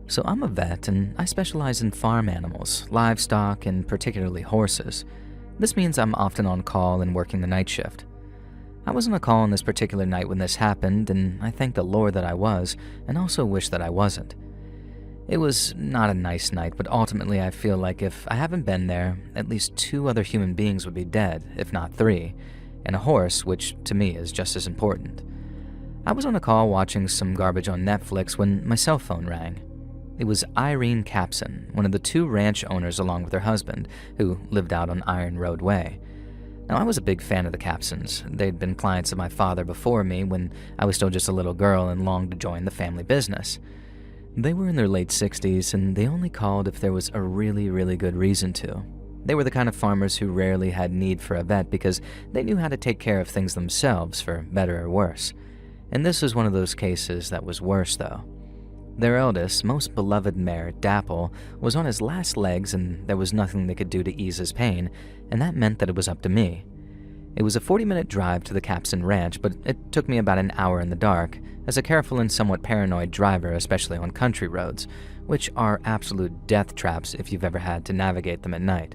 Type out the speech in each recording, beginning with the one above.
So I'm a vet and I specialize in farm animals, livestock, and particularly horses. This means I'm often on call and working the night shift. I was on a call on this particular night when this happened, and I thank the Lord that I was, and also wish that I wasn't. It was not a nice night, but ultimately I feel like if I haven't been there, at least 2 other human beings would be dead, if not 3, and a horse, which to me is just as important. I was on a call watching some garbage on Netflix when my cell phone rang. It was Irene Capson, one of the 2 ranch owners along with her husband, who lived out on Iron Road Way. Now, I was a big fan of the Capsons. They'd been clients of my father before me when I was still just a little girl and longed to join the family business. They were in their late 60s, and they only called if there was a really, really good reason to. They were the kind of farmers who rarely had need for a vet because they knew how to take care of things themselves, for better or worse. And this was one of those cases that was worse, though. Their eldest, most beloved mare, Dapple, was on his last legs and there was nothing they could do to ease his pain, and that meant that it was up to me. It was a 40-minute drive to the Capson Ranch, but it took me about an hour in the dark, as a careful and somewhat paranoid driver, especially on country roads, which are absolute death traps if you've ever had to navigate them at night.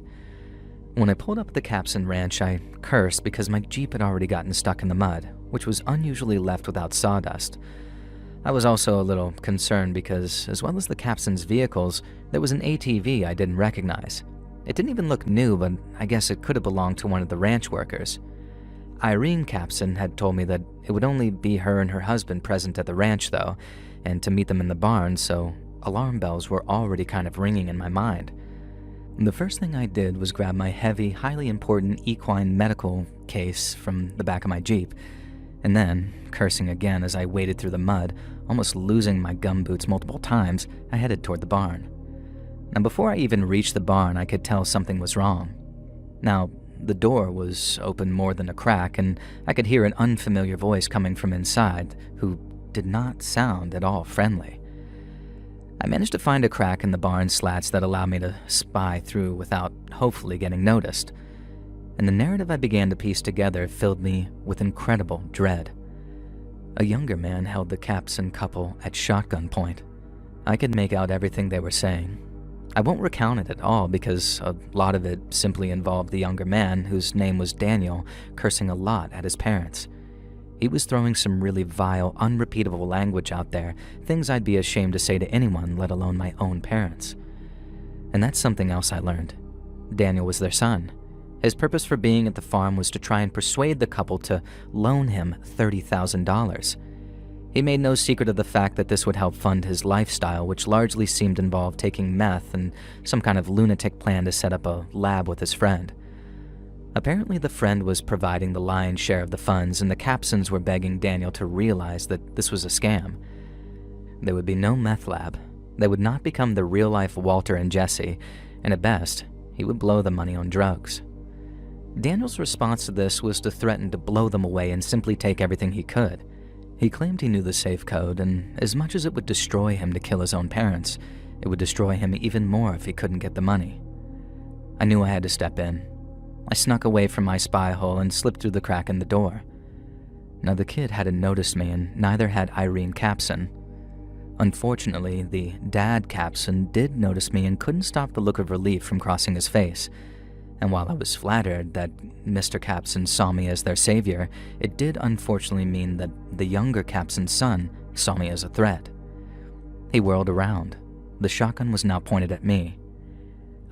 When I pulled up at the Capson Ranch, I cursed because my Jeep had already gotten stuck in the mud, which was unusually left without sawdust. I was also a little concerned because, as well as the Capson's vehicles, there was an ATV I didn't recognize. It didn't even look new, but I guess it could have belonged to one of the ranch workers. Irene Capson had told me that it would only be her and her husband present at the ranch, though, and to meet them in the barn, so alarm bells were already kind of ringing in my mind. The first thing I did was grab my heavy, highly important equine medical case from the back of my Jeep, and then, cursing again as I waded through the mud, almost losing my gumboots multiple times, I headed toward the barn. Now, before I even reached the barn, I could tell something was wrong. Now, the door was open more than a crack, and I could hear an unfamiliar voice coming from inside, who did not sound at all friendly. I managed to find a crack in the barn slats that allowed me to spy through without hopefully getting noticed, and the narrative I began to piece together filled me with incredible dread. A younger man held the Capson couple at shotgun point. I could make out everything they were saying. I won't recount it at all because a lot of it simply involved the younger man, whose name was Daniel, cursing a lot at his parents. He was throwing some really vile, unrepeatable language out there, things I'd be ashamed to say to anyone, let alone my own parents. And that's something else I learned. Daniel was their son. His purpose for being at the farm was to try and persuade the couple to loan him $30,000. He made no secret of the fact that this would help fund his lifestyle, which largely seemed to involve taking meth and some kind of lunatic plan to set up a lab with his friend. Apparently, the friend was providing the lion's share of the funds, and the Capsons were begging Daniel to realize that this was a scam. There would be no meth lab. They would not become the real-life Walter and Jesse, and at best, he would blow the money on drugs. Daniel's response to this was to threaten to blow them away and simply take everything he could. He claimed he knew the safe code, and as much as it would destroy him to kill his own parents, it would destroy him even more if he couldn't get the money. I knew I had to step in. I snuck away from my spy hole and slipped through the crack in the door. Now, the kid hadn't noticed me, and neither had Irene Capson. Unfortunately, the dad Capson did notice me and couldn't stop the look of relief from crossing his face. And while I was flattered that Mr. Capson saw me as their savior, it did unfortunately mean that the younger Capson's son saw me as a threat. He whirled around. The shotgun was now pointed at me.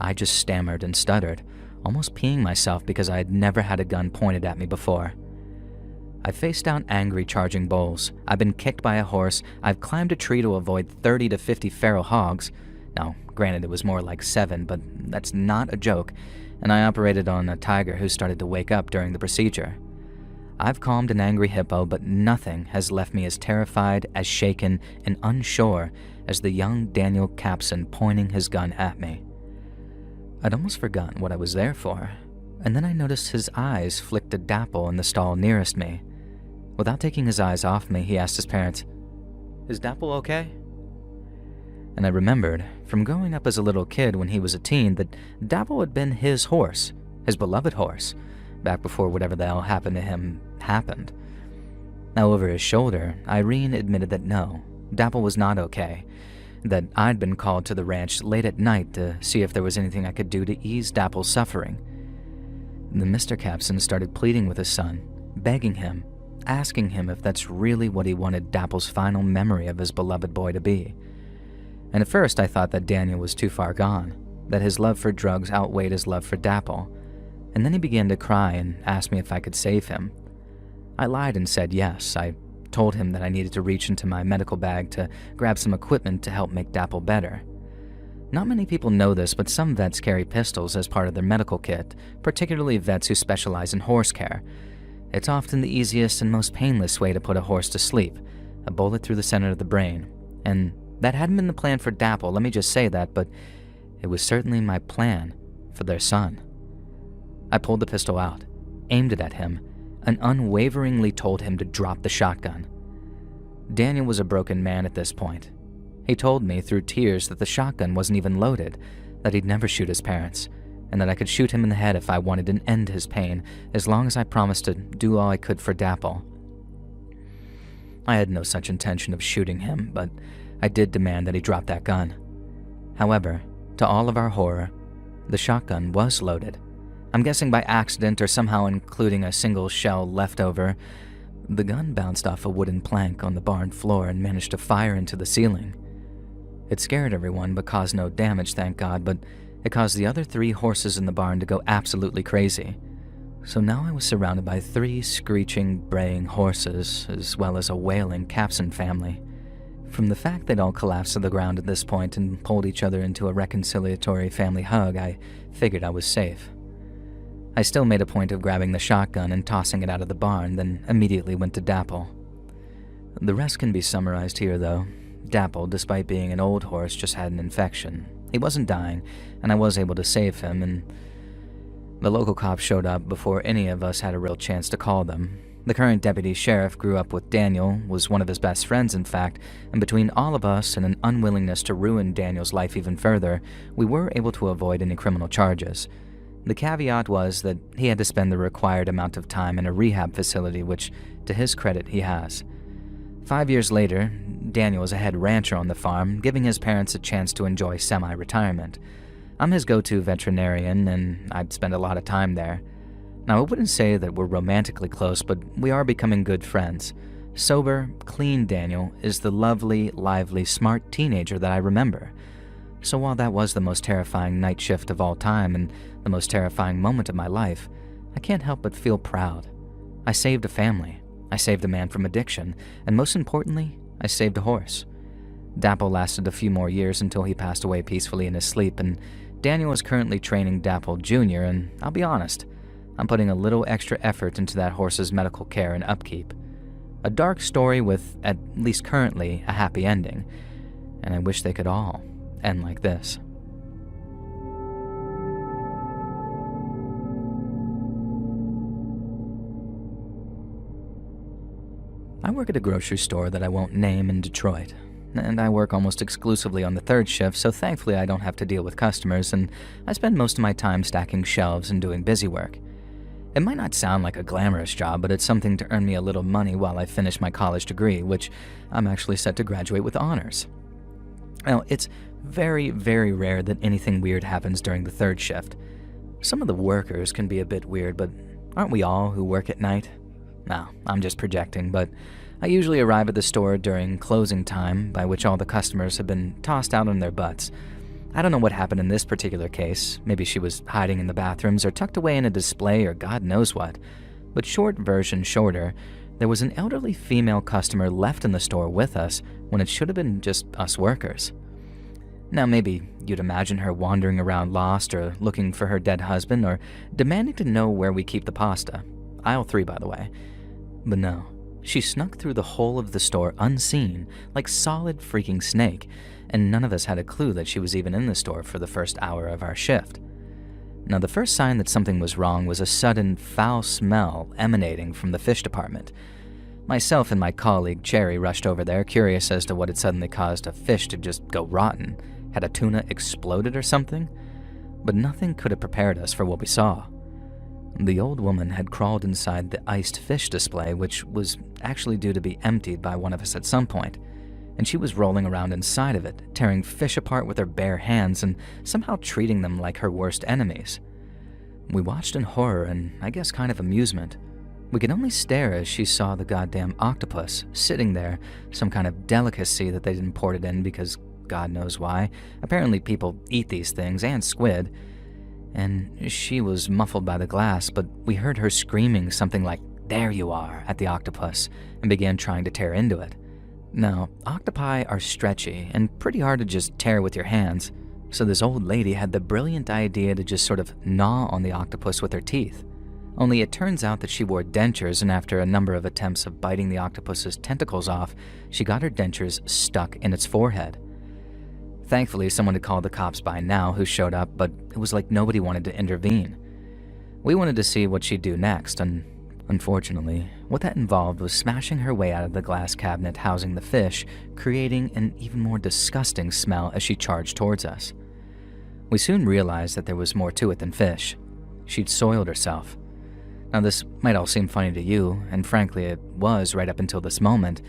I just stammered and stuttered, almost peeing myself because I had never had a gun pointed at me before. I faced down angry charging bulls. I've been kicked by a horse. I've climbed a tree to avoid 30 to 50 feral hogs. Now, granted, it was more like 7, but that's not a joke, and I operated on a tiger who started to wake up during the procedure. I've calmed an angry hippo, but nothing has left me as terrified, as shaken, and unsure as the young Daniel Capson pointing his gun at me. I'd almost forgotten what I was there for, and then I noticed his eyes flicked to Dapple in the stall nearest me. Without taking his eyes off me, he asked his parents, "Is Dapple okay?" And I remembered from growing up as a little kid when he was a teen that Dapple had been his horse, his beloved horse, back before whatever the hell happened to him happened. Now, over his shoulder, Irene admitted that no, Dapple was not okay. that I'd been called to the ranch late at night to see if there was anything I could do to ease Dapple's suffering. The Mr. Capson started pleading with his son, begging him, asking him if that's really what he wanted Dapple's final memory of his beloved boy to be. And at first I thought that Daniel was too far gone, that his love for drugs outweighed his love for Dapple, and then he began to cry and asked me if I could save him. I lied and said yes. I told him that I needed to reach into my medical bag to grab some equipment to help make Dapple better. Not many people know this, but some vets carry pistols as part of their medical kit, particularly vets who specialize in horse care. It's often the easiest and most painless way to put a horse to sleep, a bullet through the center of the brain. And that hadn't been the plan for Dapple, let me just say that, but it was certainly my plan for their son. I pulled the pistol out, aimed it at him, and unwaveringly told him to drop the shotgun. Daniel was a broken man at this point. He told me through tears that the shotgun wasn't even loaded, that he'd never shoot his parents, and that I could shoot him in the head if I wanted to end his pain, as long as I promised to do all I could for Dapple. I had no such intention of shooting him, but I did demand that he drop that gun. However, to all of our horror, the shotgun was loaded. I'm guessing by accident or somehow including a single shell left over. The gun bounced off a wooden plank on the barn floor and managed to fire into the ceiling. It scared everyone but caused no damage, thank God, but it caused the other 3 horses in the barn to go absolutely crazy. So now I was surrounded by 3 screeching, braying horses, as well as a wailing Capson family. From the fact they'd all collapsed to the ground at this point and pulled each other into a reconciliatory family hug, I figured I was safe. I still made a point of grabbing the shotgun and tossing it out of the barn, then immediately went to Dapple. The rest can be summarized here, though. Dapple, despite being an old horse, just had an infection. He wasn't dying, and I was able to save him, and the local cops showed up before any of us had a real chance to call them. The current deputy sheriff grew up with Daniel, was one of his best friends in fact, and between all of us and an unwillingness to ruin Daniel's life even further, we were able to avoid any criminal charges. The caveat was that he had to spend the required amount of time in a rehab facility, which, to his credit, he has. 5 years later, Daniel is a head rancher on the farm, giving his parents a chance to enjoy semi-retirement. I'm his go-to veterinarian, and I'd spend a lot of time there. Now, I wouldn't say that we're romantically close, but we are becoming good friends. Sober, clean Daniel is the lovely, lively, smart teenager that I remember. So while that was the most terrifying night shift of all time and the most terrifying moment of my life, I can't help but feel proud. I saved a family. I saved a man from addiction, and most importantly, I saved a horse. Dapple lasted a few more years until he passed away peacefully in his sleep, and Daniel is currently training Dapple Jr., and I'll be honest, I'm putting a little extra effort into that horse's medical care and upkeep. A dark story with, at least currently, a happy ending, and I wish they could all end like this. I work at a grocery store that I won't name in Detroit, and I work almost exclusively on the third shift, so thankfully I don't have to deal with customers, and I spend most of my time stacking shelves and doing busy work. It might not sound like a glamorous job, but it's something to earn me a little money while I finish my college degree, which I'm actually set to graduate with honors. Now, it's very, very rare that anything weird happens during the third shift. Some of the workers can be a bit weird, but aren't we all who work at night? No, I'm just projecting, but I usually arrive at the store during closing time, by which all the customers have been tossed out on their butts. I don't know what happened in this particular case. Maybe she was hiding in the bathrooms or tucked away in a display or God knows what. But short version shorter, there was an elderly female customer left in the store with us when it should have been just us workers. Now maybe you'd imagine her wandering around lost or looking for her dead husband or demanding to know where we keep the pasta. Aisle 3, by the way. But no, she snuck through the whole of the store unseen, like solid freaking snake, and none of us had a clue that she was even in the store for the first hour of our shift. Now, the first sign that something was wrong was a sudden foul smell emanating from the fish department. Myself and my colleague Cherry rushed over there, curious as to what had suddenly caused a fish to just go rotten. Had a tuna exploded or something? But nothing could have prepared us for what we saw. The old woman had crawled inside the iced fish display, which was actually due to be emptied by one of us at some point. and she was rolling around inside of it, tearing fish apart with her bare hands and somehow treating them like her worst enemies. We watched in horror and I guess kind of amusement. We could only stare as she saw the goddamn octopus sitting there, some kind of delicacy that they'd imported in because God knows why. Apparently people eat these things, and squid. And she was muffled by the glass, but we heard her screaming something like, "There you are," at the octopus, and began trying to tear into it. Now, octopi are stretchy and pretty hard to just tear with your hands, so this old lady had the brilliant idea to just sort of gnaw on the octopus with her teeth. Only it turns out that she wore dentures, and after a number of attempts of biting the octopus's tentacles off, she got her dentures stuck in its forehead. Thankfully, someone had called the cops by now who showed up, but it was like nobody wanted to intervene. We wanted to see what she'd do next, and unfortunately, what that involved was smashing her way out of the glass cabinet housing the fish, creating an even more disgusting smell as she charged towards us. We soon realized that there was more to it than fish. She'd soiled herself. Now, this might all seem funny to you, and frankly, it was right up until this moment.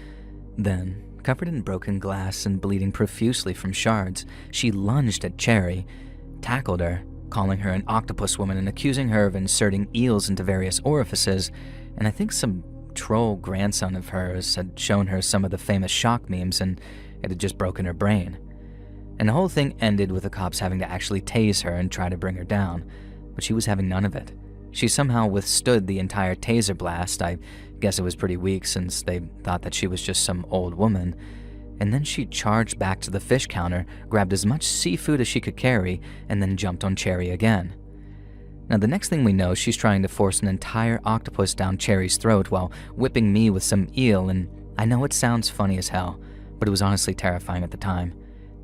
Then, covered in broken glass and bleeding profusely from shards, she lunged at Cherry, tackled her, calling her an octopus woman and accusing her of inserting eels into various orifices, and I think some troll grandson of hers had shown her some of the famous shock memes and it had just broken her brain. And the whole thing ended with the cops having to actually tase her and try to bring her down, but she was having none of it. She somehow withstood the entire taser blast. I guess it was pretty weak since they thought that she was just some old woman. And then she charged back to the fish counter, grabbed as much seafood as she could carry, and then jumped on Cherry again. Now, the next thing we know, she's trying to force an entire octopus down Cherry's throat while whipping me with some eel, and I know it sounds funny as hell, but it was honestly terrifying at the time.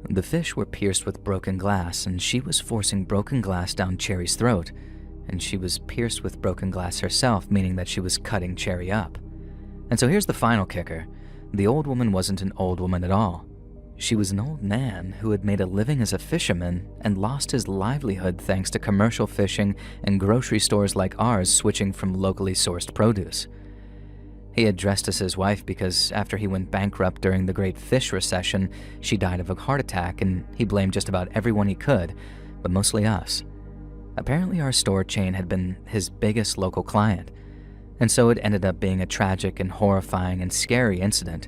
The fish were pierced with broken glass, and she was forcing broken glass down Cherry's throat, and she was pierced with broken glass herself, meaning that she was cutting Cherry up. And so here's the final kicker. The old woman wasn't an old woman at all. She was an old man who had made a living as a fisherman and lost his livelihood thanks to commercial fishing and grocery stores like ours switching from locally sourced produce. He had dressed as his wife because after he went bankrupt during the Great Fish Recession, she died of a heart attack, and he blamed just about everyone he could, but mostly us. Apparently our store chain had been his biggest local client, and so it ended up being a tragic and horrifying and scary incident.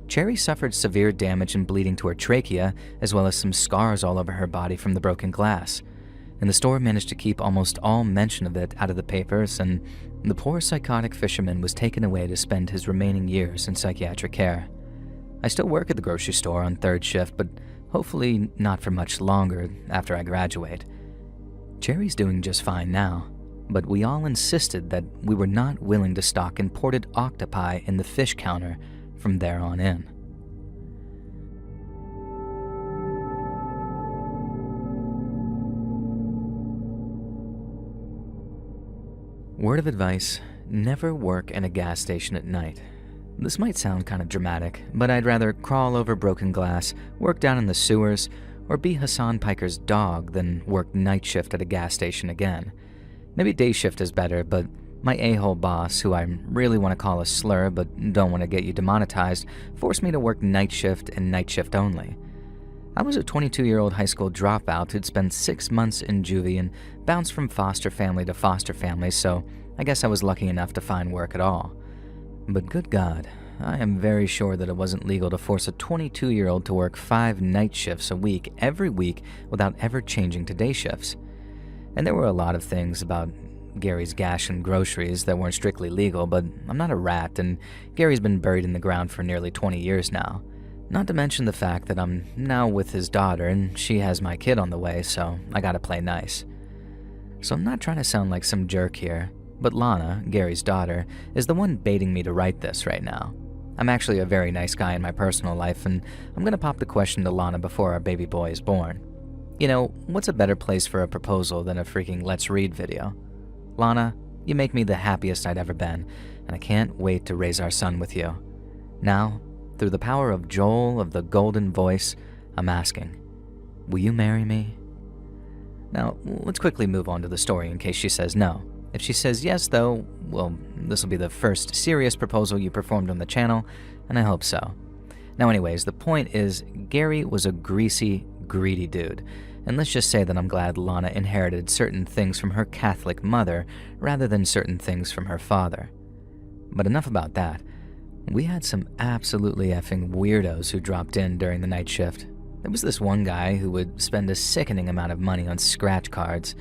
Cherry suffered severe damage and bleeding to her trachea, as well as some scars all over her body from the broken glass, and the store managed to keep almost all mention of it out of the papers, and the poor psychotic fisherman was taken away to spend his remaining years in psychiatric care. I still work at the grocery store on third shift, but hopefully not for much longer after I graduate. Cherry's doing just fine now, but we all insisted that we were not willing to stock imported octopi in the fish counter from there on in. Word of advice: never work in a gas station at night. This might sound kind of dramatic, but I'd rather crawl over broken glass, work down in the sewers, or be Hassan Piker's dog than work night shift at a gas station again. Maybe day shift is better, but my a-hole boss, who I really want to call a slur but don't want to get you demonetized, forced me to work night shift and night shift only. I was a 22-year-old high school dropout who'd spent 6 months in juvie and bounced from foster family to foster family, so I guess I was lucky enough to find work at all. But good God, I am very sure that it wasn't legal to force a 22-year-old to work 5 night shifts a week every week without ever changing to day shifts. And there were a lot of things about Gary's Gash and groceries that weren't strictly legal, but I'm not a rat, and Gary's been buried in the ground for nearly 20 years now. Not to mention the fact that I'm now with his daughter and she has my kid on the way, so I gotta play nice. So I'm not trying to sound like some jerk here, but Lana, Gary's daughter, is the one baiting me to write this right now. I'm actually a very nice guy in my personal life, and I'm gonna pop the question to Lana before our baby boy is born. You know, what's a better place for a proposal than a freaking Let's Read video? Lana, you make me the happiest I'd ever been, and I can't wait to raise our son with you. Now, through the power of Joel of the Golden Voice, I'm asking, will you marry me? Now, let's quickly move on to the story in case she says no. If she says yes, though, well, this will be the first serious proposal you performed on the channel, and I hope so. Now anyways, the point is, Gary was a greasy, greedy dude. And let's just say that I'm glad Lana inherited certain things from her Catholic mother rather than certain things from her father. But enough about that. We had some absolutely effing weirdos who dropped in during the night shift. There was this one guy who would spend a sickening amount of money on scratch cards,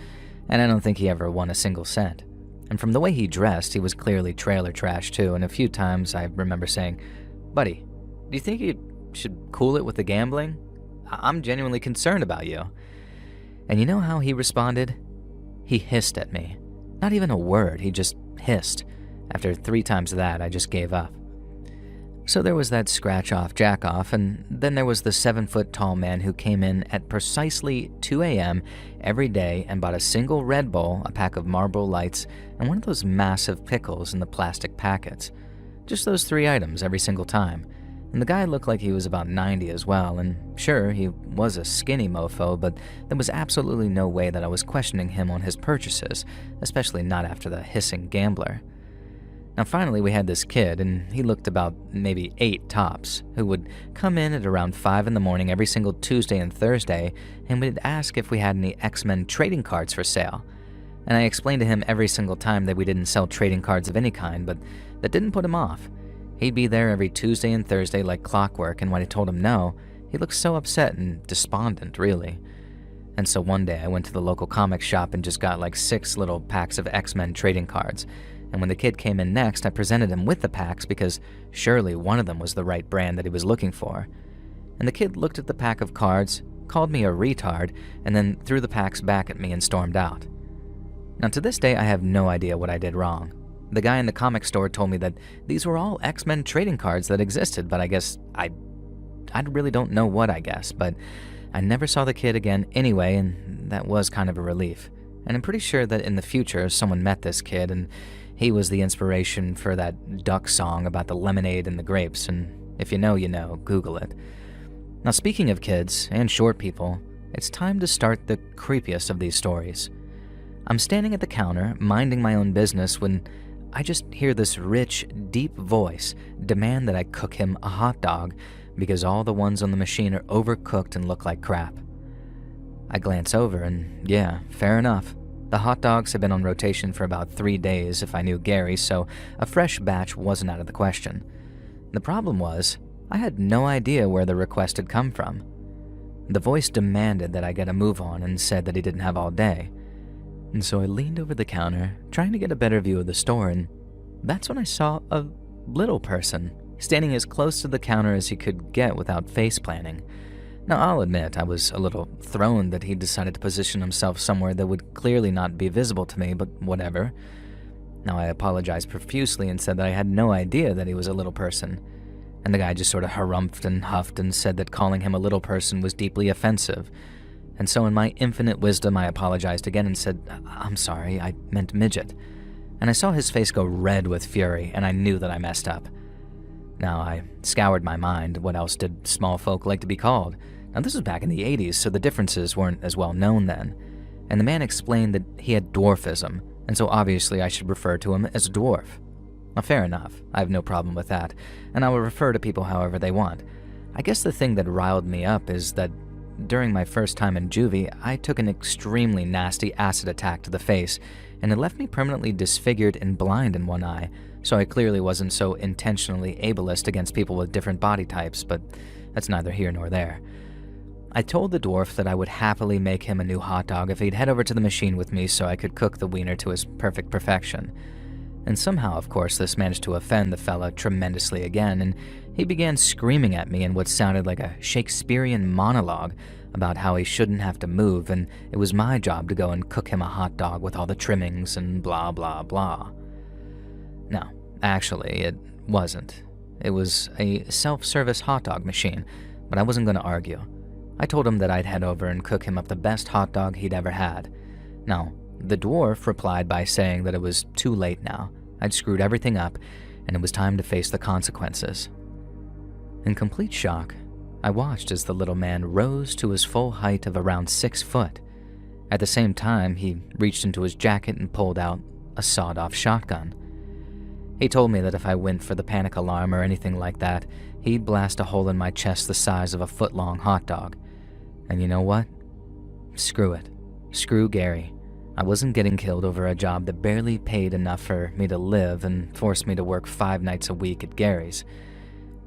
and I don't think he ever won a single cent. And from the way he dressed, he was clearly trailer trash too, and a few times I remember saying, "Buddy, do you think you should cool it with the gambling? I'm genuinely concerned about you." And you know how he responded? He hissed at me. Not even a word, he just hissed. After 3 times that, I just gave up. So there was that scratch-off jack-off, and then there was the 7-foot-tall man who came in at precisely 2 a.m. every day and bought a single Red Bull, a pack of Marlboro Lights, and one of those massive pickles in the plastic packets. Just those 3 items every single time. And the guy looked like he was about 90 as well, and sure, he was a skinny mofo, but there was absolutely no way that I was questioning him on his purchases, especially not after the hissing gambler. Now finally we had this kid, and he looked about maybe 8 tops, who would come in at around 5 in the morning every single Tuesday and Thursday and would ask if we had any X-Men trading cards for sale. And I explained to him every single time that we didn't sell trading cards of any kind, but that didn't put him off. He'd be there every Tuesday and Thursday like clockwork, and when I told him no, he looked so upset and despondent, really. And so one day I went to the local comic shop and just got like 6 little packs of X-Men trading cards. And when the kid came in next, I presented him with the packs because surely one of them was the right brand that he was looking for. And the kid looked at the pack of cards, called me a retard, and then threw the packs back at me and stormed out. Now to this day, I have no idea what I did wrong. The guy in the comic store told me that these were all X-Men trading cards that existed, but I guess I really don't know what I guess, but I never saw the kid again anyway, and that was kind of a relief. And I'm pretty sure that in the future, someone met this kid, and he was the inspiration for that duck song about the lemonade and the grapes, and if you know, you know, Google it. Now speaking of kids and short people, it's time to start the creepiest of these stories. I'm standing at the counter, minding my own business, when I just hear this rich, deep voice demand that I cook him a hot dog because all the ones on the machine are overcooked and look like crap. I glance over and yeah, fair enough. The hot dogs had been on rotation for about 3 days if I knew Gary, so a fresh batch wasn't out of the question. The problem was, I had no idea where the request had come from. The voice demanded that I get a move on and said that he didn't have all day. And so I leaned over the counter, trying to get a better view of the store, and that's when I saw a little person, standing as close to the counter as he could get without face planting. Now, I'll admit I was a little thrown that he decided to position himself somewhere that would clearly not be visible to me, but whatever. Now, I apologized profusely and said that I had no idea that he was a little person. And the guy just sort of harumphed and huffed and said that calling him a little person was deeply offensive. And so in my infinite wisdom, I apologized again and said, "I'm sorry, I meant midget." And I saw his face go red with fury, and I knew that I messed up. Now, I scoured my mind. What else did small folk like to be called? Now, this was back in the 80s, so the differences weren't as well known then. And the man explained that he had dwarfism, and so obviously I should refer to him as a dwarf. Now, fair enough. I have no problem with that, and I will refer to people however they want. I guess the thing that riled me up is that during my first time in juvie, I took an extremely nasty acid attack to the face, and it left me permanently disfigured and blind in one eye, so I clearly wasn't so intentionally ableist against people with different body types, but that's neither here nor there. I told the dwarf that I would happily make him a new hot dog if he'd head over to the machine with me so I could cook the wiener to his perfect perfection. And somehow, of course, this managed to offend the fella tremendously again, and he began screaming at me in what sounded like a Shakespearean monologue about how he shouldn't have to move, and it was my job to go and cook him a hot dog with all the trimmings and blah blah blah. No, actually, it wasn't. It was a self-service hot dog machine, but I wasn't going to argue. I told him that I'd head over and cook him up the best hot dog he'd ever had. Now, the dwarf replied by saying that it was too late now. I'd screwed everything up, and it was time to face the consequences. In complete shock, I watched as the little man rose to his full height of around 6 foot. At the same time, he reached into his jacket and pulled out a sawed-off shotgun. He told me that if I went for the panic alarm or anything like that, He'd blast a hole in my chest the size of a foot-long hot dog. And you know what? Screw it. Screw Gary. I wasn't getting killed over a job that barely paid enough for me to live and forced me to work 5 nights a week at Gary's.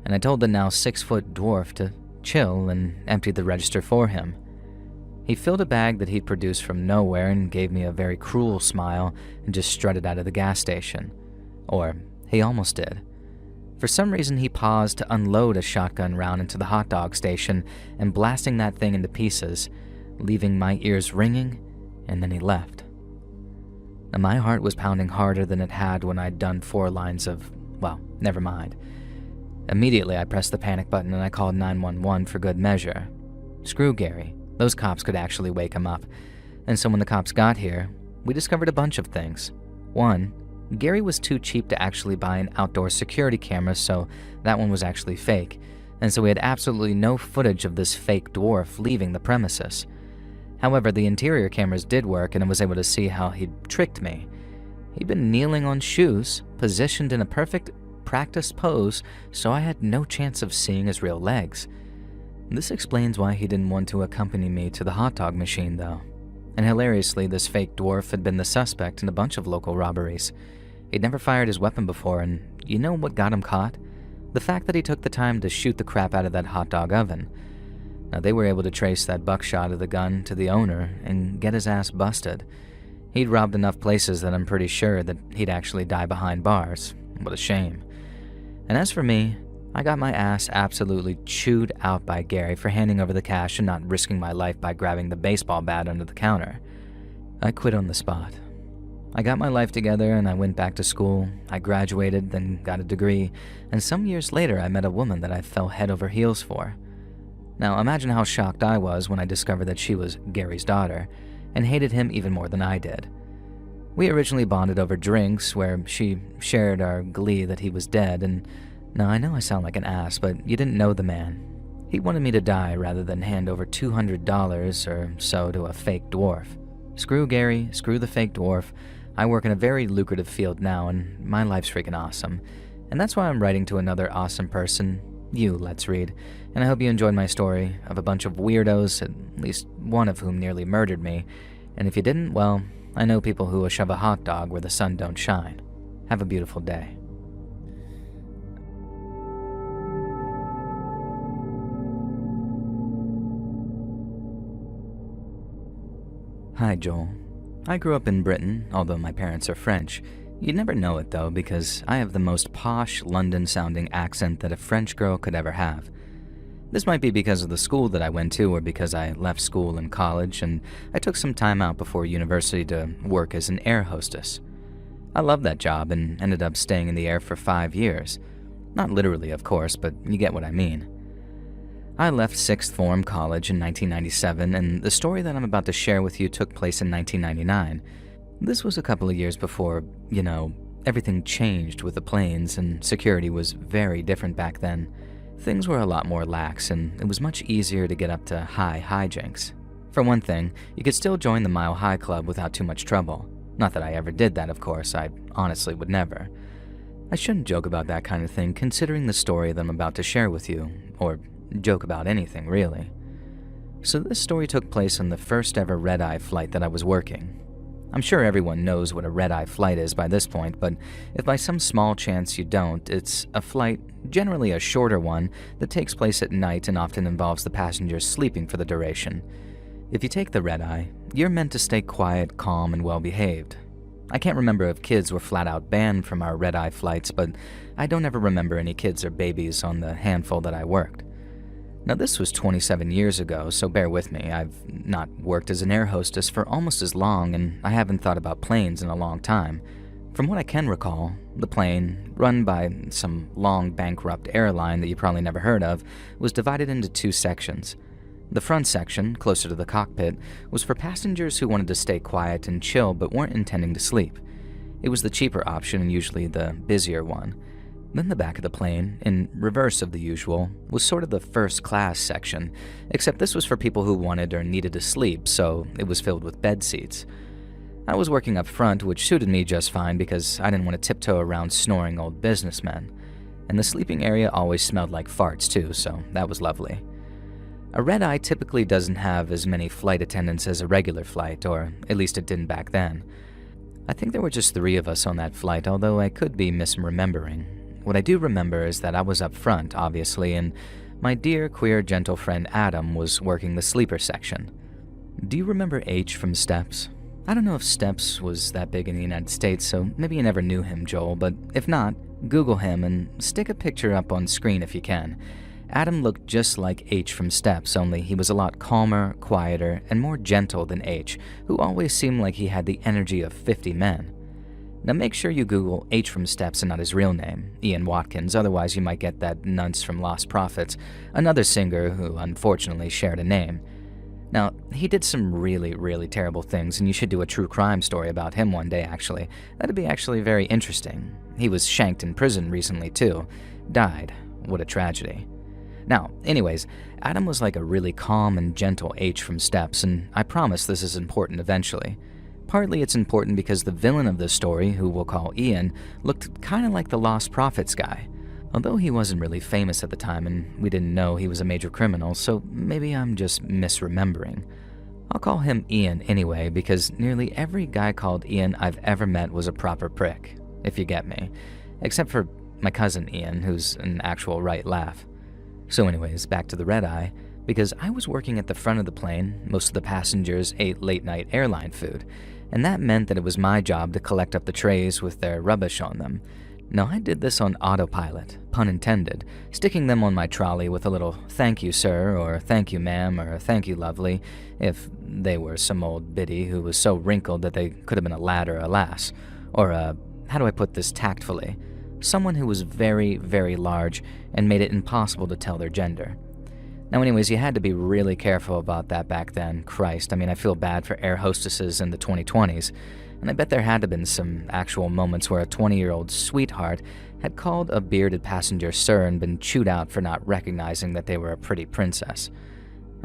And I told the now 6-foot dwarf to chill and emptied the register for him. He filled a bag that he'd produced from nowhere and gave me a very cruel smile and just strutted out of the gas station. Or he almost did. For some reason, he paused to unload a shotgun round into the hot dog station and blasting that thing into pieces, leaving my ears ringing, and then he left. And my heart was pounding harder than it had when I'd done 4 lines of, well, never mind. Immediately, I pressed the panic button and I called 911 for good measure. Screw Gary. Those cops could actually wake him up. And so when the cops got here, we discovered a bunch of things. 1, Gary was too cheap to actually buy an outdoor security camera, so that one was actually fake. And so we had absolutely no footage of this fake dwarf leaving the premises. However, the interior cameras did work and I was able to see how he'd tricked me. He'd been kneeling on shoes, positioned in a perfect practice pose, so I had no chance of seeing his real legs. This explains why he didn't want to accompany me to the hot dog machine, though. And hilariously, this fake dwarf had been the suspect in a bunch of local robberies. He'd never fired his weapon before, and you know what got him caught? The fact that he took the time to shoot the crap out of that hot dog oven. Now, they were able to trace that buckshot of the gun to the owner and get his ass busted. He'd robbed enough places that I'm pretty sure that he'd actually die behind bars. What a shame. And as for me, I got my ass absolutely chewed out by Gary for handing over the cash and not risking my life by grabbing the baseball bat under the counter. I quit on the spot. I got my life together and I went back to school. I graduated, then got a degree, and some years later I met a woman that I fell head over heels for. Now imagine how shocked I was when I discovered that she was Gary's daughter, and hated him even more than I did. We originally bonded over drinks, where she shared our glee that he was dead, and now I know I sound like an ass, but you didn't know the man. He wanted me to die rather than hand over $200 or so to a fake dwarf. Screw Gary, screw the fake dwarf. I work in a very lucrative field now, and my life's freaking awesome. And that's why I'm writing to another awesome person, you, Let's Read, and I hope you enjoyed my story of a bunch of weirdos, at least one of whom nearly murdered me. And if you didn't, well, I know people who will shove a hot dog where the sun don't shine. Have a beautiful day. Hi, Joel. I grew up in Britain, although my parents are French. You'd never know it, though, because I have the most posh, London-sounding accent that a French girl could ever have. This might be because of the school that I went to, or because I left school in college, and I took some time out before university to work as an air hostess. I loved that job and ended up staying in the air for 5 years. Not literally, of course, but you get what I mean. I left sixth form college in 1997, and the story that I'm about to share with you took place in 1999. This was a couple of years before, everything changed with the planes, and security was very different back then. Things were a lot more lax, and it was much easier to get up to high hijinks. For one thing, you could still join the Mile High Club without too much trouble. Not that I ever did that, of course. I honestly would never. I shouldn't joke about that kind of thing, considering the story that I'm about to share with you, or joke about anything, really. So this story took place on the first ever red-eye flight that I was working. I'm sure everyone knows what a red-eye flight is by this point, but if by some small chance you don't, it's a flight, generally a shorter one, that takes place at night and often involves the passengers sleeping for the duration. If you take the red-eye, you're meant to stay quiet, calm, and well-behaved. I can't remember if kids were flat-out banned from our red-eye flights, but I don't ever remember any kids or babies on the handful that I worked. Now, this was 27 years ago, so bear with me. I've not worked as an air hostess for almost as long, and I haven't thought about planes in a long time. From what I can recall, the plane, run by some long bankrupt airline that you probably never heard of, was divided into 2 sections. The front section, closer to the cockpit, was for passengers who wanted to stay quiet and chill but weren't intending to sleep. It was the cheaper option and usually the busier one. Then the back of the plane, in reverse of the usual, was sort of the first class section, except this was for people who wanted or needed to sleep, so it was filled with bed seats. I was working up front, which suited me just fine because I didn't want to tiptoe around snoring old businessmen. And the sleeping area always smelled like farts too, so that was lovely. A red-eye typically doesn't have as many flight attendants as a regular flight, or at least it didn't back then. I think there were just 3 of us on that flight, although I could be misremembering. What I do remember is that I was up front, obviously, and my dear, queer, gentle friend Adam was working the sleeper section. Do you remember H from Steps? I don't know if Steps was that big in the United States, so maybe you never knew him, Joel, but if not, Google him and stick a picture up on screen if you can. Adam looked just like H from Steps, only he was a lot calmer, quieter, and more gentle than H, who always seemed like he had the energy of 50 men. Now make sure you Google H from Steps and not his real name, Ian Watkins, otherwise you might get that nunce from Lost Prophets, another singer who unfortunately shared a name. Now, he did some really, really terrible things, and you should do a true crime story about him one day, actually. That'd be actually very interesting. He was shanked in prison recently, too. Died. What a tragedy. Now, anyways, Adam was like a really calm and gentle H from Steps, and I promise this is important eventually. Partly it's important because the villain of this story, who we'll call Ian, looked kinda like the Lost Prophets guy. Although he wasn't really famous at the time and we didn't know he was a major criminal, so maybe I'm just misremembering. I'll call him Ian anyway because nearly every guy called Ian I've ever met was a proper prick, if you get me. Except for my cousin Ian, who's an actual right laugh. So anyways, back to the red-eye, because I was working at the front of the plane, most of the passengers ate late-night airline food, and that meant that it was my job to collect up the trays with their rubbish on them. Now, I did this on autopilot, pun intended, sticking them on my trolley with a little "thank you, sir," or "thank you, ma'am," or "thank you, lovely," if they were some old biddy who was so wrinkled that they could have been a lad or a lass, or how do I put this tactfully, someone who was very, very large and made it impossible to tell their gender. Now anyways, you had to be really careful about that back then. Christ, I mean, I feel bad for air hostesses in the 2020s. And I bet there had to have been some actual moments where a 20-year-old sweetheart had called a bearded passenger sir and been chewed out for not recognizing that they were a pretty princess.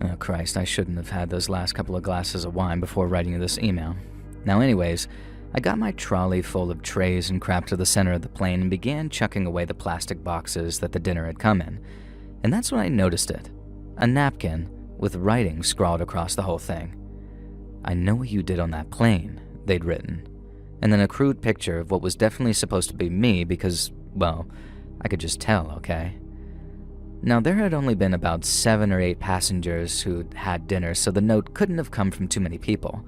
Oh Christ, I shouldn't have had those last couple of glasses of wine before writing you this email. Now anyways, I got my trolley full of trays and crap to the center of the plane and began chucking away the plastic boxes that the dinner had come in. And that's when I noticed it. A napkin with writing scrawled across the whole thing. "I know what you did on that plane," they'd written, and then a crude picture of what was definitely supposed to be me because, well, I could just tell, okay? Now, there had only been about 7 or 8 passengers who'd had dinner, so the note couldn't have come from too many people.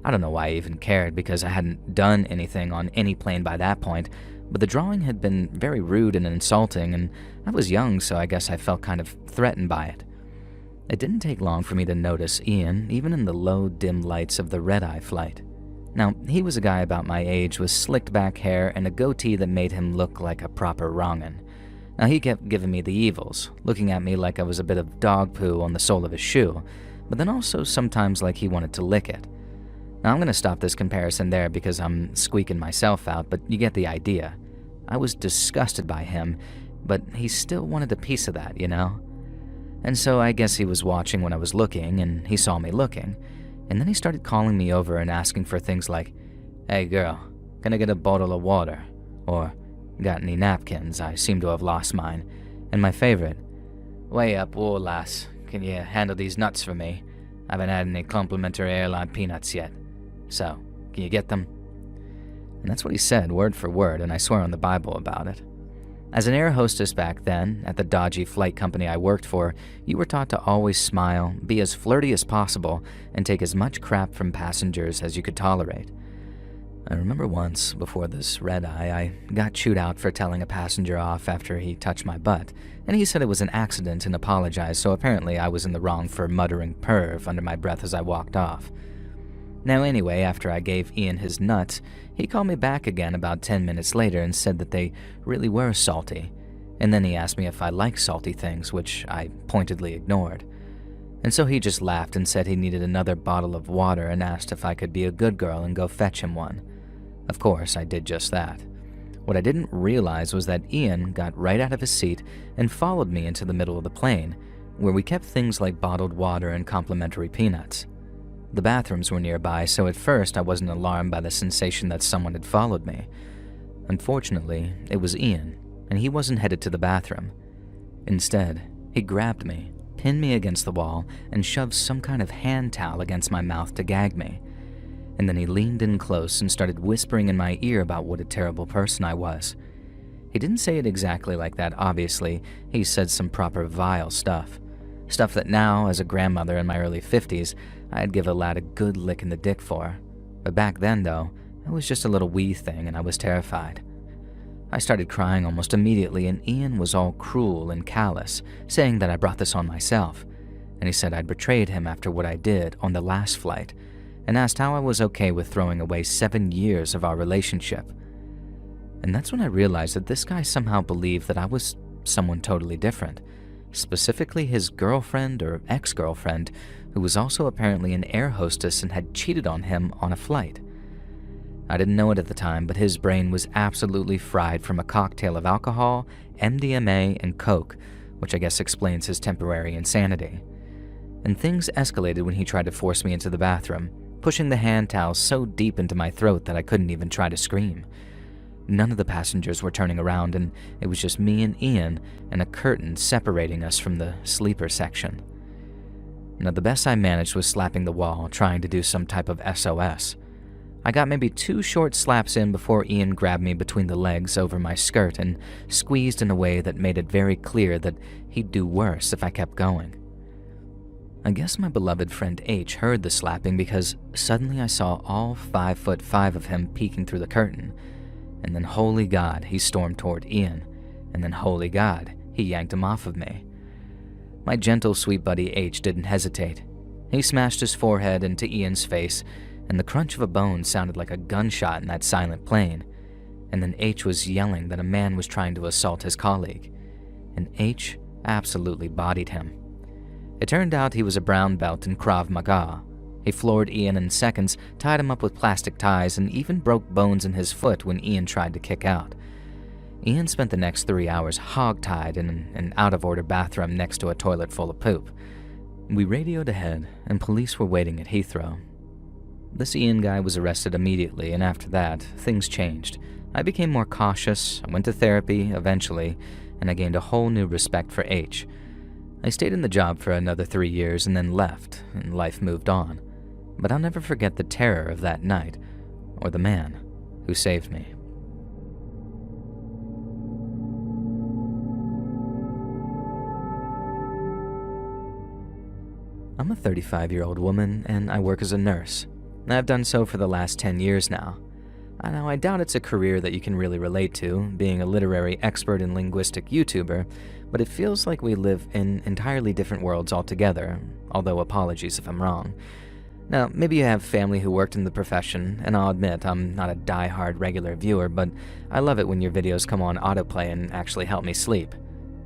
I don't know why I even cared because I hadn't done anything on any plane by that point, but the drawing had been very rude and insulting, and I was young, so I guess I felt kind of threatened by it. It didn't take long for me to notice Ian, even in the low, dim lights of the red-eye flight. Now, he was a guy about my age with slicked back hair and a goatee that made him look like a proper wrong'un. Now, he kept giving me the evils, looking at me like I was a bit of dog poo on the sole of his shoe, but then also sometimes like he wanted to lick it. Now, I'm going to stop this comparison there because I'm squeaking myself out, but you get the idea. I was disgusted by him, but he still wanted a piece of that, you know? And so I guess he was watching when I was looking, and he saw me looking. And then he started calling me over and asking for things like, "Hey girl, can I get a bottle of water?" Or, "Got any napkins? I seem to have lost mine." And my favorite, "Way up, whoa lass, can you handle these nuts for me? I haven't had any complimentary airline peanuts yet. So, can you get them?" And that's what he said, word for word, and I swear on the Bible about it. As an air hostess back then, at the dodgy flight company I worked for, you were taught to always smile, be as flirty as possible, and take as much crap from passengers as you could tolerate. I remember once, before this red-eye, I got chewed out for telling a passenger off after he touched my butt, and he said it was an accident and apologized, so apparently I was in the wrong for muttering perv under my breath as I walked off. Now anyway, after I gave Ian his nuts, he called me back again about 10 minutes later and said that they really were salty, and then he asked me if I liked salty things, which I pointedly ignored. And so he just laughed and said he needed another bottle of water and asked if I could be a good girl and go fetch him one. Of course, I did just that. What I didn't realize was that Ian got right out of his seat and followed me into the middle of the plane, where we kept things like bottled water and complimentary peanuts. The bathrooms were nearby, so at first I wasn't alarmed by the sensation that someone had followed me. Unfortunately, it was Ian, and he wasn't headed to the bathroom. Instead, he grabbed me, pinned me against the wall, and shoved some kind of hand towel against my mouth to gag me. And then he leaned in close and started whispering in my ear about what a terrible person I was. He didn't say it exactly like that, obviously. He said some proper vile stuff. Stuff that now, as a grandmother in my early 50s, I'd give a lad a good lick in the dick for. But back then, though, it was just a little wee thing and I was terrified. I started crying almost immediately, and Ian was all cruel and callous, saying that I brought this on myself. And he said I'd betrayed him after what I did on the last flight, and asked how I was okay with throwing away 7 years of our relationship. And that's when I realized that this guy somehow believed that I was someone totally different, specifically his girlfriend or ex-girlfriend, who was also apparently an air hostess and had cheated on him on a flight. I didn't know it at the time, but his brain was absolutely fried from a cocktail of alcohol, MDMA, and coke, which I guess explains his temporary insanity. And things escalated when he tried to force me into the bathroom, pushing the hand towel so deep into my throat that I couldn't even try to scream. None of the passengers were turning around, and it was just me and Ian and a curtain separating us from the sleeper section. Now, the best I managed was slapping the wall, trying to do some type of SOS. I got maybe 2 short slaps in before Ian grabbed me between the legs over my skirt and squeezed in a way that made it very clear that he'd do worse if I kept going. I guess my beloved friend H heard the slapping because suddenly I saw all 5'5" of him peeking through the curtain, and then holy God, he stormed toward Ian, and then holy God, he yanked him off of me. My gentle, sweet buddy H didn't hesitate. He smashed his forehead into Ian's face, and the crunch of a bone sounded like a gunshot in that silent plane. And then H was yelling that a man was trying to assault his colleague, and H absolutely bodied him. It turned out he was a brown belt in Krav Maga. He floored Ian in seconds, tied him up with plastic ties, and even broke bones in his foot when Ian tried to kick out. Ian spent the next 3 hours hog-tied in an out-of-order bathroom next to a toilet full of poop. We radioed ahead, and police were waiting at Heathrow. This Ian guy was arrested immediately, and after that, things changed. I became more cautious, I went to therapy eventually, and I gained a whole new respect for H. I stayed in the job for another 3 years and then left, and life moved on. But I'll never forget the terror of that night, or the man who saved me. I'm a 35-year-old woman, and I work as a nurse. I've done so for the last 10 years now. I doubt it's a career that you can really relate to, being a literary expert and linguistic YouTuber, but it feels like we live in entirely different worlds altogether, although apologies if I'm wrong. Now, maybe you have family who worked in the profession, and I'll admit I'm not a die-hard regular viewer, but I love it when your videos come on autoplay and actually help me sleep.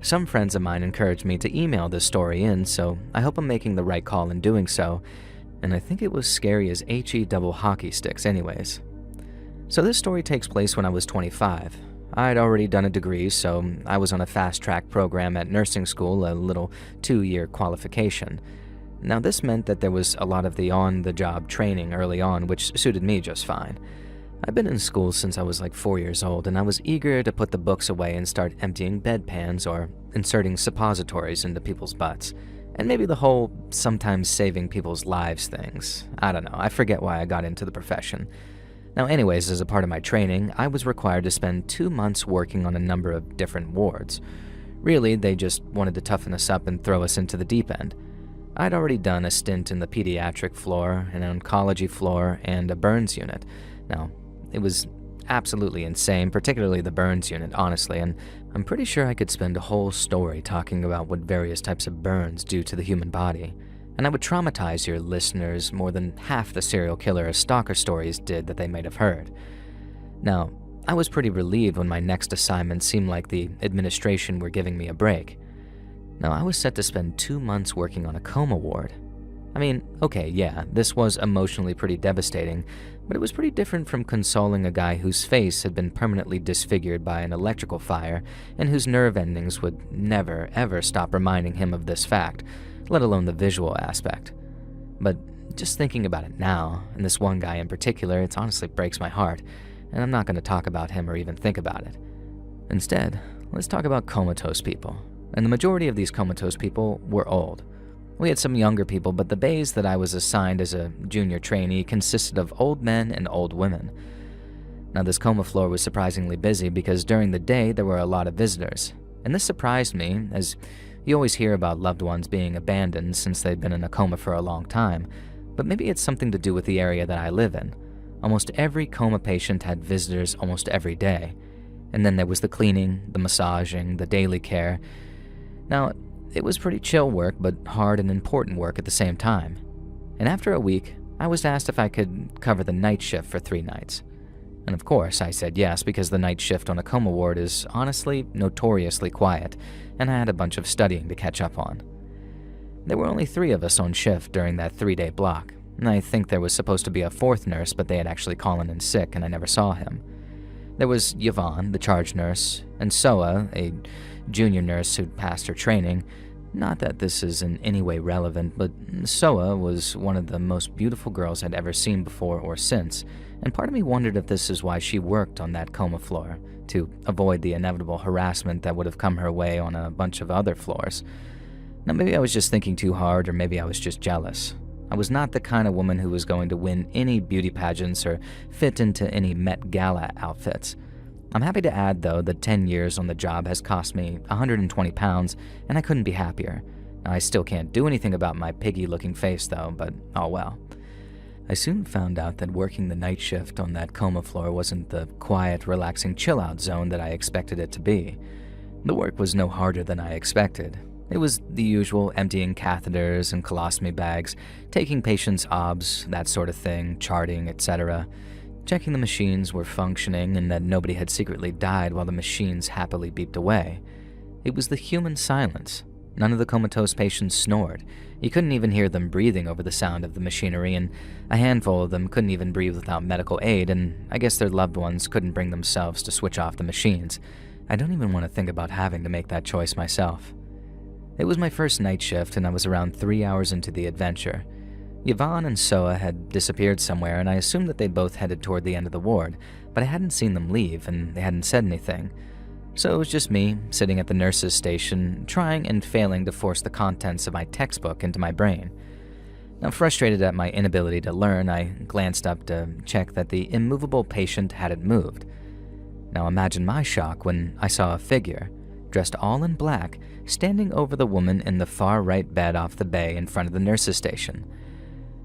Some friends of mine encouraged me to email this story in, so I hope I'm making the right call in doing so, and I think it was scary as HE double hockey sticks anyways. So this story takes place when I was 25. I'd already done a degree, so I was on a fast-track program at nursing school, a little 2-year qualification. Now this meant that there was a lot of the on-the-job training early on, which suited me just fine. I've been in school since I was like 4 years old, and I was eager to put the books away and start emptying bedpans or inserting suppositories into people's butts. And maybe the whole sometimes saving people's lives things. I don't know, I forget why I got into the profession. Now anyways, as a part of my training, I was required to spend 2 months working on a number of different wards. Really, they just wanted to toughen us up and throw us into the deep end. I'd already done a stint in the pediatric floor, an oncology floor, and a burns unit. Now, it was absolutely insane, particularly the burns unit, honestly, and I'm pretty sure I could spend a whole story talking about what various types of burns do to the human body. And I would traumatize your listeners more than half the serial killer or stalker stories did that they might have heard. Now, I was pretty relieved when my next assignment seemed like the administration were giving me a break. Now, I was set to spend 2 months working on a coma ward. I mean, okay, yeah, this was emotionally pretty devastating, but it was pretty different from consoling a guy whose face had been permanently disfigured by an electrical fire and whose nerve endings would never, ever stop reminding him of this fact, let alone the visual aspect. But just thinking about it now, and this one guy in particular, it honestly breaks my heart, and I'm not going to talk about him or even think about it. Instead, Let's talk about comatose people. And the majority of these comatose people were old. We had some younger people, but the bays that I was assigned as a junior trainee consisted of old men and old women. Now, this coma floor was surprisingly busy because during the day there were a lot of visitors. And this surprised me, as you always hear about loved ones being abandoned since they'd been in a coma for a long time, but maybe it's something to do with the area that I live in. Almost every coma patient had visitors almost every day. And then there was the cleaning, the massaging, the daily care. Now, it was pretty chill work, but hard and important work at the same time. And after a week, I was asked if I could cover the night shift for 3 nights. And of course, I said yes, because the night shift on a coma ward is honestly notoriously quiet, and I had a bunch of studying to catch up on. There were only 3 of us on shift during that 3-day block, and I think there was supposed to be a 4th nurse, but they had actually called in sick and I never saw him. There was Yvonne, the charge nurse, and Soa, a junior nurse who'd passed her training. Not that this is in any way relevant, but Soa was one of the most beautiful girls I'd ever seen before or since, and part of me wondered if this is why she worked on that coma floor, to avoid the inevitable harassment that would have come her way on a bunch of other floors. Now, maybe I was just thinking too hard, or maybe I was just jealous. I was not the kind of woman who was going to win any beauty pageants or fit into any Met Gala outfits. I'm happy to add, though, that 10 years on the job has cost me 120 pounds, and I couldn't be happier. Now, I still can't do anything about my piggy-looking face, though, but oh well. I soon found out that working the night shift on that coma floor wasn't the quiet, relaxing chill-out zone that I expected it to be. The work was no harder than I expected. It was the usual emptying catheters and colostomy bags, taking patients' obs, that sort of thing, charting, etc., checking the machines were functioning and that nobody had secretly died while the machines happily beeped away. It was the human silence. None of the comatose patients snored. You couldn't even hear them breathing over the sound of the machinery, and a handful of them couldn't even breathe without medical aid, and I guess their loved ones couldn't bring themselves to switch off the machines. I don't even want to think about having to make that choice myself. It was my first night shift, and I was around 3 hours into the adventure. Yvonne and Soa had disappeared somewhere, and I assumed that they'd both headed toward the end of the ward, but I hadn't seen them leave, and they hadn't said anything. So it was just me, sitting at the nurse's station, trying and failing to force the contents of my textbook into my brain. Now, frustrated at my inability to learn, I glanced up to check that the immovable patient hadn't moved. Now imagine my shock when I saw a figure, dressed all in black, standing over the woman in the far right bed off the bay in front of the nurse's station.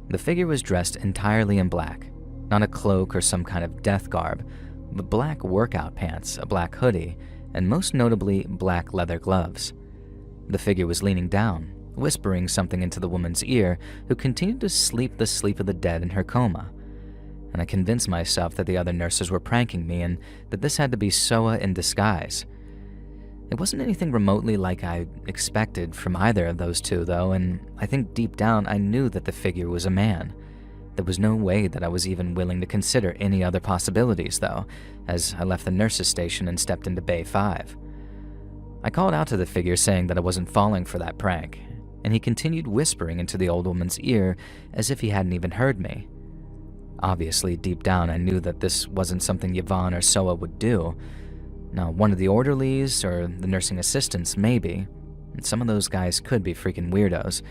The figure was dressed entirely in black, not a cloak or some kind of death garb, but black workout pants, a black hoodie, and most notably, black leather gloves. The figure was leaning down, whispering something into the woman's ear, who continued to sleep the sleep of the dead in her coma. And I convinced myself that the other nurses were pranking me and that this had to be Soa in disguise. It wasn't anything remotely like I expected from either of those two, though, and I think deep down I knew that the figure was a man. There was no way that I was even willing to consider any other possibilities, though, as I left the nurse's station and stepped into Bay 5. I called out to the figure saying that I wasn't falling for that prank, and he continued whispering into the old woman's ear as if he hadn't even heard me. Obviously, deep down I knew that this wasn't something Yvonne or Soa would do. Now, one of the orderlies or the nursing assistants, maybe. And some of those guys could be freaking weirdos.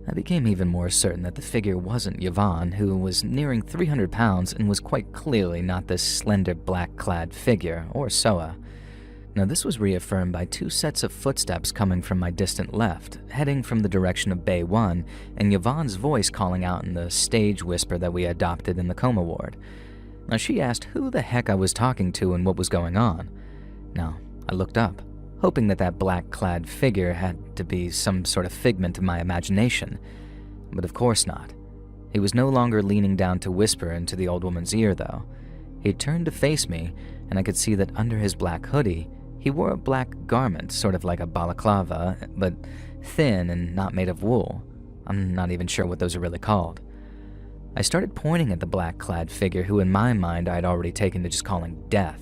I became even more certain that the figure wasn't Yvonne, who was nearing 300 pounds and was quite clearly not this slender black-clad figure, or Soa. Now, this was reaffirmed by 2 sets of footsteps coming from my distant left, heading from the direction of Bay 1, and Yvonne's voice calling out in the stage whisper that we adopted in the coma ward. Now, she asked who the heck I was talking to and what was going on. Now, I looked up, hoping that that black-clad figure had to be some sort of figment of my imagination. But of course not. He was no longer leaning down to whisper into the old woman's ear, though. He turned to face me, and I could see that under his black hoodie, he wore a black garment, sort of like a balaclava, but thin and not made of wool. I'm not even sure what those are really called. I started pointing at the black-clad figure who in my mind I had already taken to just calling death.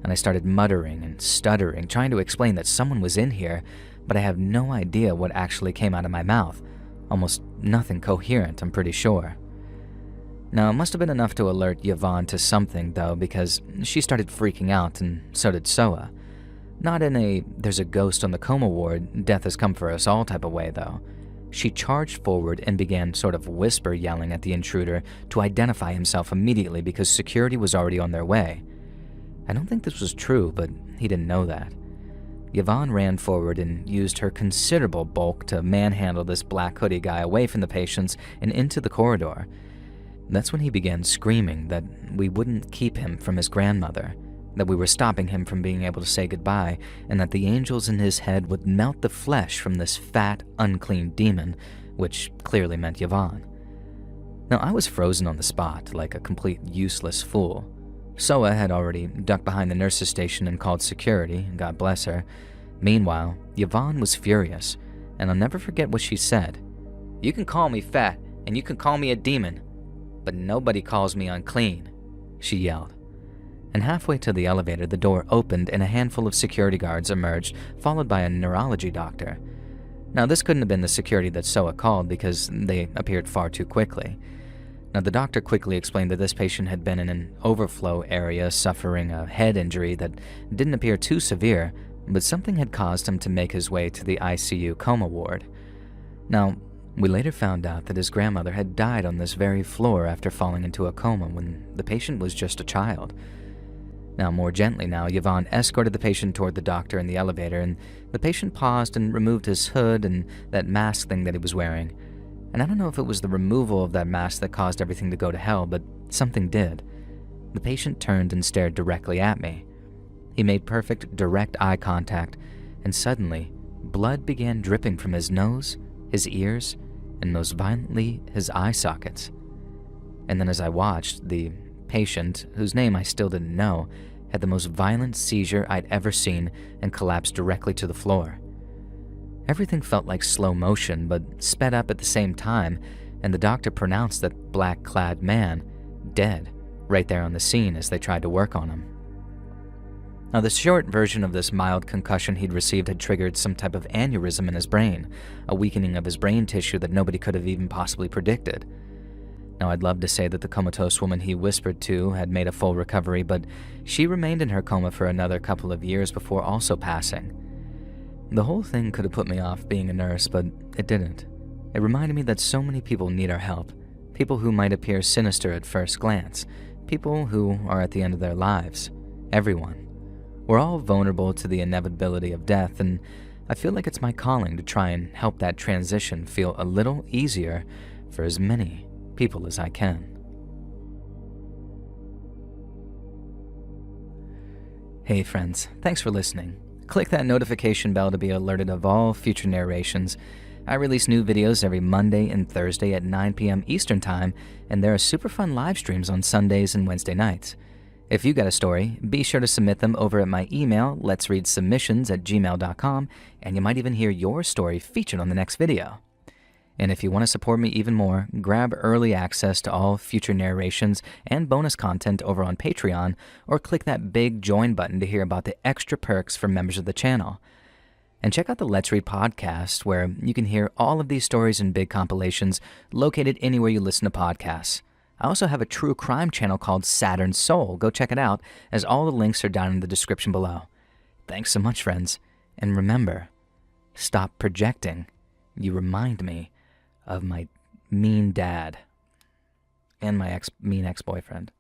And I started muttering and stuttering, trying to explain that someone was in here, but I have no idea what actually came out of my mouth. Almost nothing coherent, I'm pretty sure. Now, it must have been enough to alert Yvonne to something, though, because she started freaking out, and so did Soa. Not in a "there's a ghost on the coma ward, death has come for us all" type of way, though. She charged forward and began sort of whisper yelling at the intruder to identify himself immediately because security was already on their way. I don't think this was true, but he didn't know that. Yvonne ran forward and used her considerable bulk to manhandle this black hoodie guy away from the patients and into the corridor. That's when he began screaming that we wouldn't keep him from his grandmother, that we were stopping him from being able to say goodbye, and that the angels in his head would melt the flesh from this fat, unclean demon, which clearly meant Yvonne. Now, I was frozen on the spot like a complete useless fool. Soa had already ducked behind the nurse's station and called security, God bless her. Meanwhile, Yvonne was furious, and I'll never forget what she said. "You can call me fat, and you can call me a demon, but nobody calls me unclean," she yelled. And halfway to the elevator, the door opened and a handful of security guards emerged, followed by a neurology doctor. Now, this couldn't have been the security that Soa called because they appeared far too quickly. Now, the doctor quickly explained that this patient had been in an overflow area suffering a head injury that didn't appear too severe, but something had caused him to make his way to the ICU coma ward. Now, we later found out that his grandmother had died on this very floor after falling into a coma when the patient was just a child. Now, more gently now, Yvonne escorted the patient toward the doctor in the elevator, and the patient paused and removed his hood and that mask thing that he was wearing. And I don't know if it was the removal of that mask that caused everything to go to hell, but something did. The patient turned and stared directly at me. He made perfect, direct eye contact, and suddenly, blood began dripping from his nose, his ears, and most violently, his eye sockets. And then as I watched, the patient, whose name I still didn't know, had the most violent seizure I'd ever seen and collapsed directly to the floor. Everything felt like slow motion, but sped up at the same time, and the doctor pronounced that black-clad man dead right there on the scene as they tried to work on him. Now, the short version of this mild concussion he'd received had triggered some type of aneurysm in his brain, a weakening of his brain tissue that nobody could have even possibly predicted. Now, I'd love to say that the comatose woman he whispered to had made a full recovery, but she remained in her coma for another couple of years before also passing. The whole thing could have put me off being a nurse, but it didn't. It reminded me that so many people need our help, people who might appear sinister at first glance, people who are at the end of their lives, everyone. We're all vulnerable to the inevitability of death, and I feel like it's my calling to try and help that transition feel a little easier for as many people as I can. Hey friends, thanks for listening. Click that notification bell to be alerted of all future narrations. I release new videos every Monday and Thursday at 9 p.m. Eastern Time, and there are super fun live streams on Sundays and Wednesday nights. If you got a story, be sure to submit them over at my email, letsreadsubmissions@gmail.com, and you might even hear your story featured on the next video. And if you want to support me even more, grab early access to all future narrations and bonus content over on Patreon, or click that big join button to hear about the extra perks for members of the channel. And check out the Let's Read podcast, where you can hear all of these stories in big compilations located anywhere you listen to podcasts. I also have a true crime channel called Saturn Soul. Go check it out, as all the links are down in the description below. Thanks so much, friends. And remember, stop projecting. You remind me of my mean dad and my mean ex-boyfriend.